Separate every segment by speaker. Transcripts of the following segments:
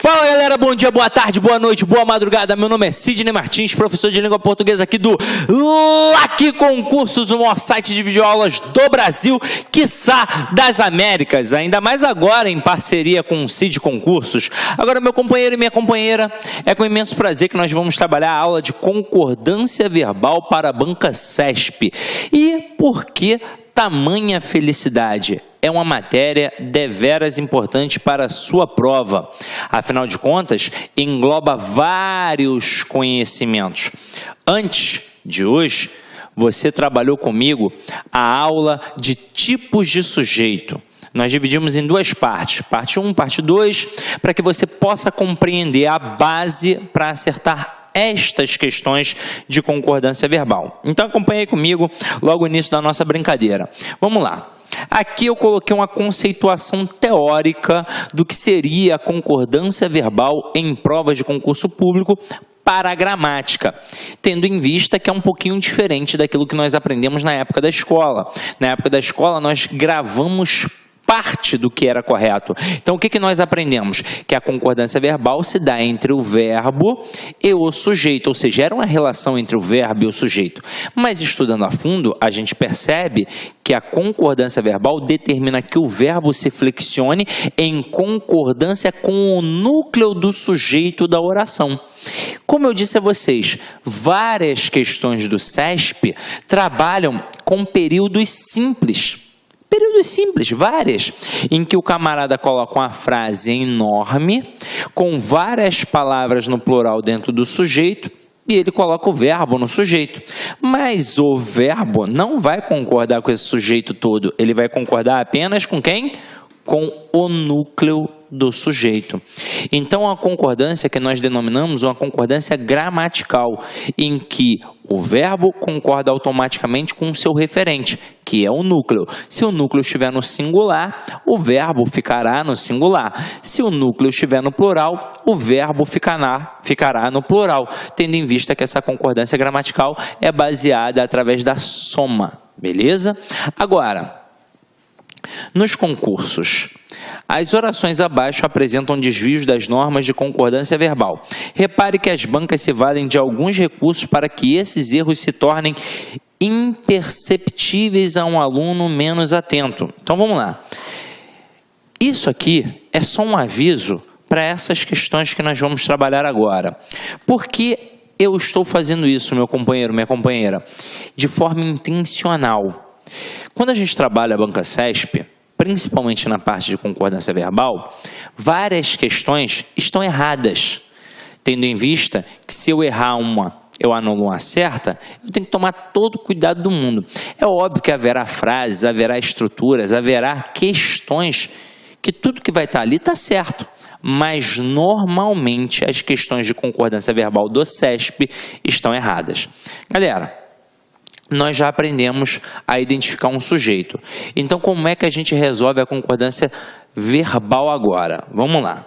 Speaker 1: Fala galera, bom dia, boa tarde, boa noite, boa madrugada. Meu nome é Sidney Martins, professor de língua portuguesa aqui do Laqui Concursos, o maior site de videoaulas do Brasil, quiçá das Américas, ainda mais agora em parceria com o Cid Concursos. Agora, meu companheiro e minha companheira, é com imenso prazer que nós vamos trabalhar a aula de concordância verbal para a banca CESP. E por que tamanha felicidade? É uma matéria deveras importante para a sua prova. Afinal de contas, engloba vários conhecimentos. Antes de hoje, você trabalhou comigo a aula de tipos de sujeito. Nós dividimos em duas partes, parte 1, parte 2, para que você possa compreender a base para acertar estas questões de concordância verbal. Então acompanhe comigo logo o início da nossa brincadeira. Vamos lá. Aqui eu coloquei uma conceituação teórica do que seria a concordância verbal em provas de concurso público para a gramática, tendo em vista que é um pouquinho diferente daquilo que nós aprendemos na época da escola. Na época da escola nós gravamos parte do que era correto. Então, o que nós aprendemos? Que a concordância verbal se dá entre o verbo e o sujeito, ou seja, era uma relação entre o verbo e o sujeito. Mas, estudando a fundo, a gente percebe que a concordância verbal determina que o verbo se flexione em concordância com o núcleo do sujeito da oração. Como eu disse a vocês, várias questões do CESP trabalham com períodos simples. Períodos simples, várias, em que o camarada coloca uma frase enorme, com várias palavras no plural dentro do sujeito, e ele coloca o verbo no sujeito. Mas o verbo não vai concordar com esse sujeito todo, ele vai concordar apenas com quem? Com o núcleo do sujeito. Então, a concordância que nós denominamos uma concordância gramatical, em que o verbo concorda automaticamente com o seu referente, que é o núcleo. Se o núcleo estiver no singular, o verbo ficará no singular. Se o núcleo estiver no plural, o verbo ficará no plural, tendo em vista que essa concordância gramatical é baseada através da soma, beleza? Agora, nos concursos, as orações abaixo apresentam desvios das normas de concordância verbal. Repare que as bancas se valem de alguns recursos para que esses erros se tornem imperceptíveis a um aluno menos atento. Então vamos lá. Isso aqui é só um aviso para essas questões que nós vamos trabalhar agora. Por que eu estou fazendo isso, meu companheiro, minha companheira? De forma intencional. Quando a gente trabalha a banca CESP, principalmente na parte de concordância verbal, várias questões estão erradas, tendo em vista que se eu errar uma, eu anulo uma certa, eu tenho que tomar todo o cuidado do mundo. É óbvio que haverá frases, haverá estruturas, haverá questões que tudo que vai estar ali está certo, mas normalmente as questões de concordância verbal do CESP estão erradas. Galera, nós já aprendemos a identificar um sujeito. Então, como é que a gente resolve a concordância verbal agora? Vamos lá.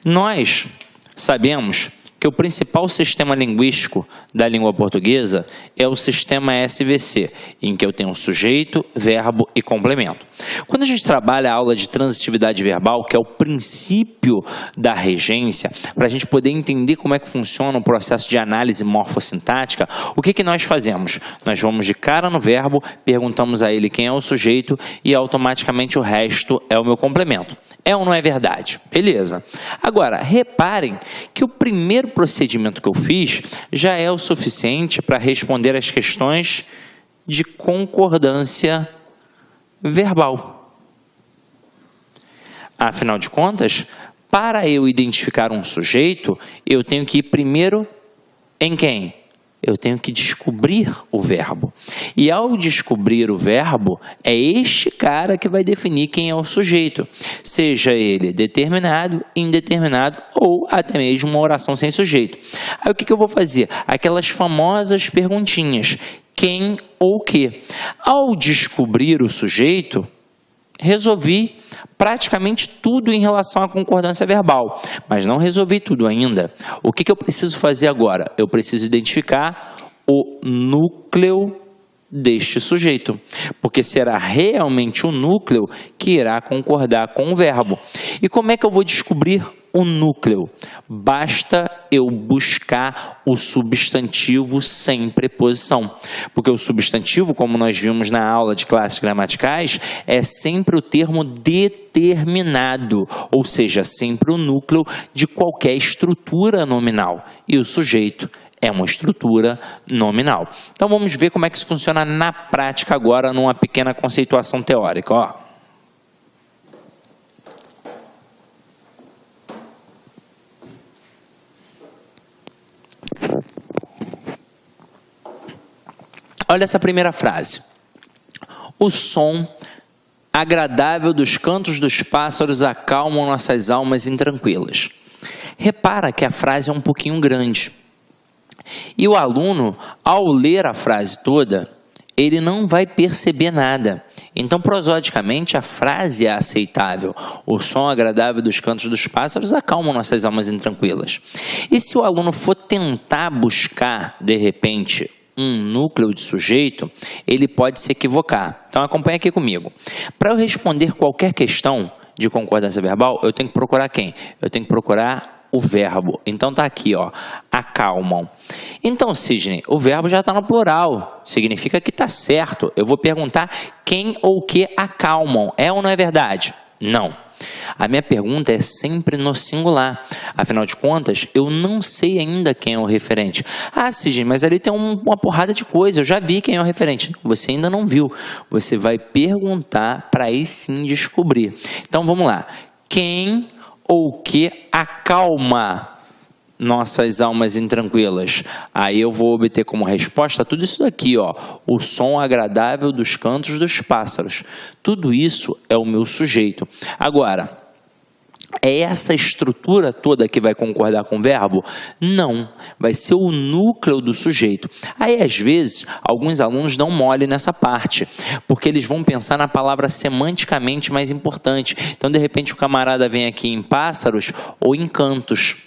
Speaker 1: Nós sabemos que o principal sistema linguístico da língua portuguesa é o sistema SVC, em que eu tenho sujeito, verbo e complemento. Quando a gente trabalha a aula de transitividade verbal, que é o princípio da regência, para a gente poder entender como é que funciona o processo de análise morfossintática, o que nós fazemos? Nós vamos de cara no verbo, perguntamos a ele quem é o sujeito e automaticamente o resto é o meu complemento. É ou não é verdade? Beleza. Agora, reparem que o primeiro procedimento que eu fiz já é o suficiente para responder as questões de concordância verbal. Afinal de contas, para eu identificar um sujeito, eu tenho que ir primeiro em quem? Eu tenho que descobrir o verbo. E ao descobrir o verbo, é este cara que vai definir quem é o sujeito. Seja ele determinado, indeterminado ou até mesmo uma oração sem sujeito. Aí o que eu vou fazer? Aquelas famosas perguntinhas. Quem ou que? Ao descobrir o sujeito, resolvi praticamente tudo em relação à concordância verbal, mas não resolvi tudo ainda. O que eu preciso fazer agora? Eu preciso identificar o núcleo deste sujeito, porque será realmente o núcleo que irá concordar com o verbo. E como é que eu vou descobrir o núcleo. Basta eu buscar o substantivo sem preposição. Porque o substantivo, como nós vimos na aula de classes gramaticais, é sempre o termo determinado, ou seja, sempre o núcleo de qualquer estrutura nominal. E o sujeito é uma estrutura nominal. Então vamos ver como é que isso funciona na prática agora, numa pequena conceituação teórica. Ó. Olha essa primeira frase. O som agradável dos cantos dos pássaros acalmam nossas almas intranquilas. Repara que a frase é um pouquinho grande. E o aluno, ao ler a frase toda, ele não vai perceber nada. Então, prosodicamente, a frase é aceitável. O som agradável dos cantos dos pássaros acalma nossas almas intranquilas. E se o aluno for tentar buscar, de repente, um núcleo de sujeito, ele pode se equivocar. Então, acompanha aqui comigo. Para eu responder qualquer questão de concordância verbal, eu tenho que procurar quem? Eu tenho que procurar o verbo. Então tá aqui, ó, acalmam. Então, Sidney, o verbo já está no plural, significa que está certo. Eu vou perguntar quem ou que acalmam. É ou não é verdade? Não. A minha pergunta é sempre no singular. Afinal de contas, eu não sei ainda quem é o referente. Ah, Sidney, mas ali tem uma porrada de coisa. Eu já vi quem é o referente. Você ainda não viu. Você vai perguntar para aí sim descobrir. Então, vamos lá. Quem ou que acalma nossas almas intranquilas? Aí eu vou obter como resposta tudo isso daqui, ó. O som agradável dos cantos dos pássaros. Tudo isso é o meu sujeito. Agora, é essa estrutura toda que vai concordar com o verbo? Não, vai ser o núcleo do sujeito. Aí, às vezes, alguns alunos dão mole nessa parte, porque eles vão pensar na palavra semanticamente mais importante. Então, de repente, o camarada vem aqui em pássaros ou em cantos.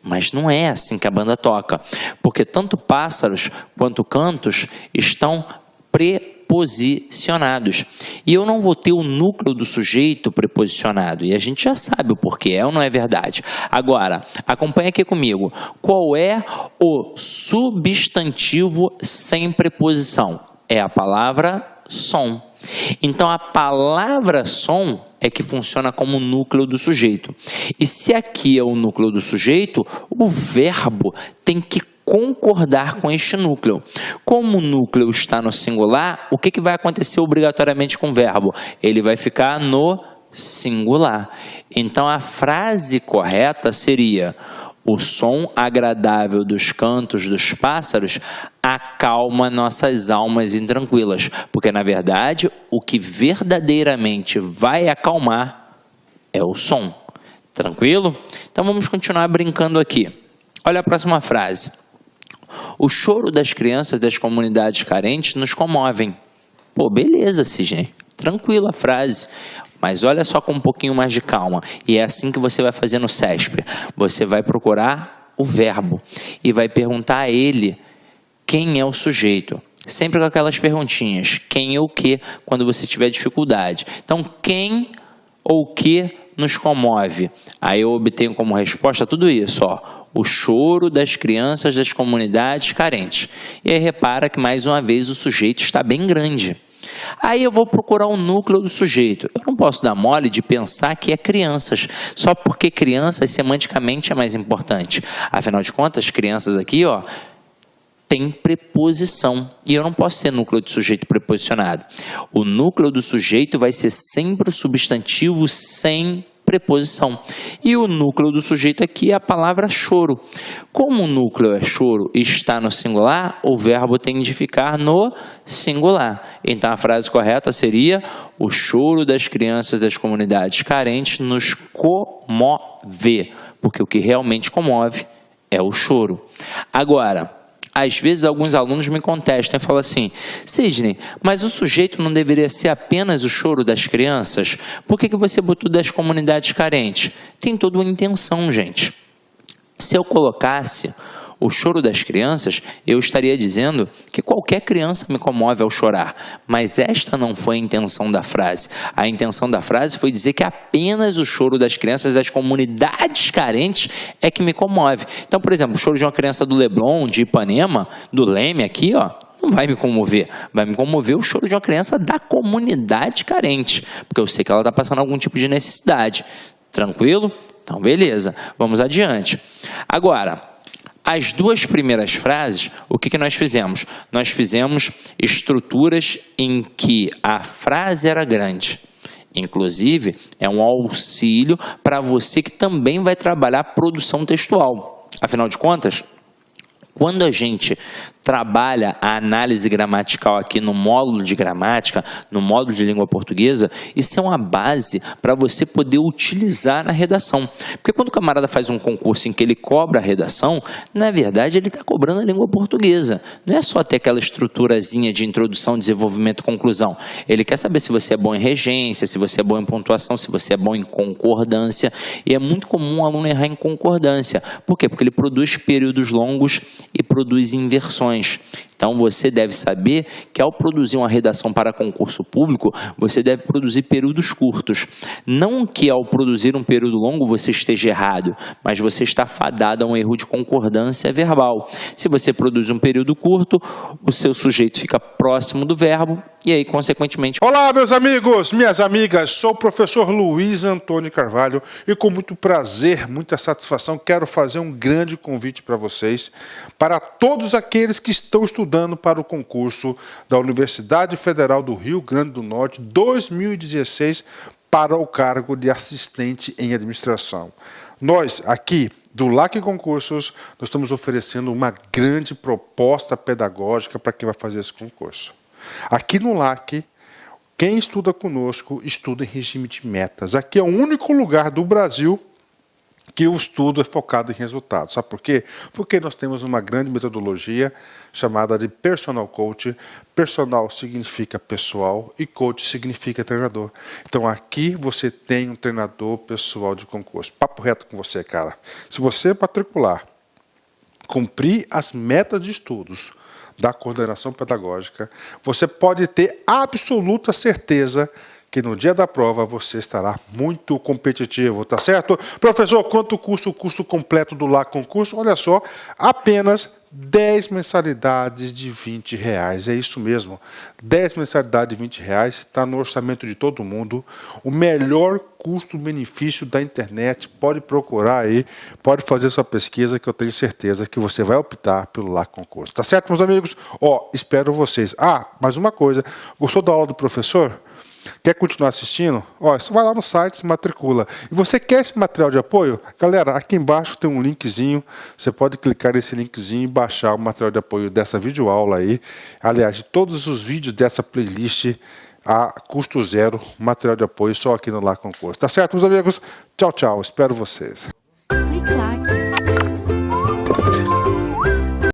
Speaker 1: Mas não é assim que a banda toca, porque tanto pássaros quanto cantos estão preposicionados. E eu não vou ter o núcleo do sujeito preposicionado. E a gente já sabe o porquê, é ou não é verdade? Agora, acompanha aqui comigo. Qual é o substantivo sem preposição? É a palavra som. Então, a palavra som é que funciona como núcleo do sujeito. E se aqui é o núcleo do sujeito, o verbo tem que concordar com este núcleo. Como o núcleo está no singular, o que vai acontecer obrigatoriamente com o verbo? Ele vai ficar no singular. Então, a frase correta seria: o som agradável dos cantos dos pássaros acalma nossas almas intranquilas. Porque, na verdade, o que verdadeiramente vai acalmar é o som. Tranquilo? Então, vamos continuar brincando aqui. Olha a próxima frase. O choro das crianças das comunidades carentes nos comovem. Pô, beleza, Sidney. Tranquila a frase. Mas olha só com um pouquinho mais de calma. E é assim que você vai fazer no CESP. Você vai procurar o verbo e vai perguntar a ele quem é o sujeito. Sempre com aquelas perguntinhas. Quem ou que, quando você tiver dificuldade. Então, quem ou que nos comove? Aí eu obtenho como resposta tudo isso, ó. O choro das crianças das comunidades carentes. E aí repara que, mais uma vez, o sujeito está bem grande. Aí eu vou procurar o núcleo do sujeito. Eu não posso dar mole de pensar que é crianças, só porque crianças semanticamente é mais importante. Afinal de contas, crianças aqui, ó, tem preposição. E eu não posso ter núcleo de sujeito preposicionado. O núcleo do sujeito vai ser sempre o substantivo sem preposição. E o núcleo do sujeito aqui é a palavra choro. Como o núcleo é choro e está no singular, o verbo tem de ficar no singular. Então a frase correta seria: o choro das crianças das comunidades carentes nos comove. Porque o que realmente comove é o choro. Agora, às vezes alguns alunos me contestam e falam assim: Sidney, mas o sujeito não deveria ser apenas o choro das crianças? Por que você botou das comunidades carentes? Tem toda uma intenção, gente. Se eu colocasse o choro das crianças, eu estaria dizendo que qualquer criança me comove ao chorar, mas esta não foi a intenção da frase. A intenção da frase foi dizer que apenas o choro das crianças das comunidades carentes é que me comove. Então, por exemplo, o choro de uma criança do Leblon, de Ipanema, do Leme aqui, ó, não vai me comover. Vai me comover o choro de uma criança da comunidade carente, porque eu sei que ela está passando algum tipo de necessidade. Tranquilo? Então, beleza. Vamos adiante. Agora, as duas primeiras frases, o que nós fizemos? Nós fizemos estruturas em que a frase era grande. Inclusive, é um auxílio para você que também vai trabalhar produção textual. Afinal de contas, quando a gente trabalha a análise gramatical aqui no módulo de gramática, no módulo de língua portuguesa, isso é uma base para você poder utilizar na redação. Porque quando o camarada faz um concurso em que ele cobra a redação, na verdade ele está cobrando a língua portuguesa. Não é só ter aquela estruturazinha de introdução, desenvolvimento e conclusão. Ele quer saber se você é bom em regência, se você é bom em pontuação, se você é bom em concordância. E é muito comum um aluno errar em concordância. Por quê? Porque ele produz períodos longos e produz inversões. Então, você deve saber que ao produzir uma redação para concurso público, você deve produzir períodos curtos. Não que ao produzir um período longo você esteja errado, mas você está fadado a um erro de concordância verbal. Se você produz um período curto, o seu sujeito fica próximo do verbo e aí, consequentemente...
Speaker 2: Olá, meus amigos, minhas amigas, sou o professor Luiz Antônio Carvalho e com muito prazer, muita satisfação, quero fazer um grande convite para vocês, para todos aqueles que estão estudando para o concurso da Universidade Federal do Rio Grande do Norte 2016 para o cargo de assistente em administração. Nós, aqui do LAC Concursos, nós estamos oferecendo uma grande proposta pedagógica para quem vai fazer esse concurso. Aqui no LAC, quem estuda conosco, estuda em regime de metas. Aqui é o único lugar do Brasil que o estudo é focado em resultados. Sabe por quê? Porque nós temos uma grande metodologia chamada de Personal Coach. Personal significa pessoal e coach significa treinador. Então aqui você tem um treinador pessoal de concurso. Papo reto com você, cara. Se você matricular, cumprir as metas de estudos da coordenação pedagógica, você pode ter absoluta certeza que no dia da prova você estará muito competitivo, tá certo? Professor, quanto custa o curso completo do LAC Concurso? Olha só, apenas 10 mensalidades de R$20. É isso mesmo, 10 mensalidades de R$20, está no orçamento de todo mundo, o melhor custo-benefício da internet. Pode procurar aí, pode fazer sua pesquisa que eu tenho certeza que você vai optar pelo LAC Concurso. Tá certo, meus amigos? Ó, espero vocês. Ah, mais uma coisa, gostou da aula do professor? Quer continuar assistindo? Ó, você vai lá no site, se matricula. E você quer esse material de apoio? Galera, aqui embaixo tem um linkzinho. Você pode clicar nesse linkzinho e baixar o material de apoio dessa videoaula aí. Aliás, de todos os vídeos dessa playlist a custo zero, material de apoio só aqui no LAC Concurso. Tá certo, meus amigos? Tchau, tchau. Espero vocês.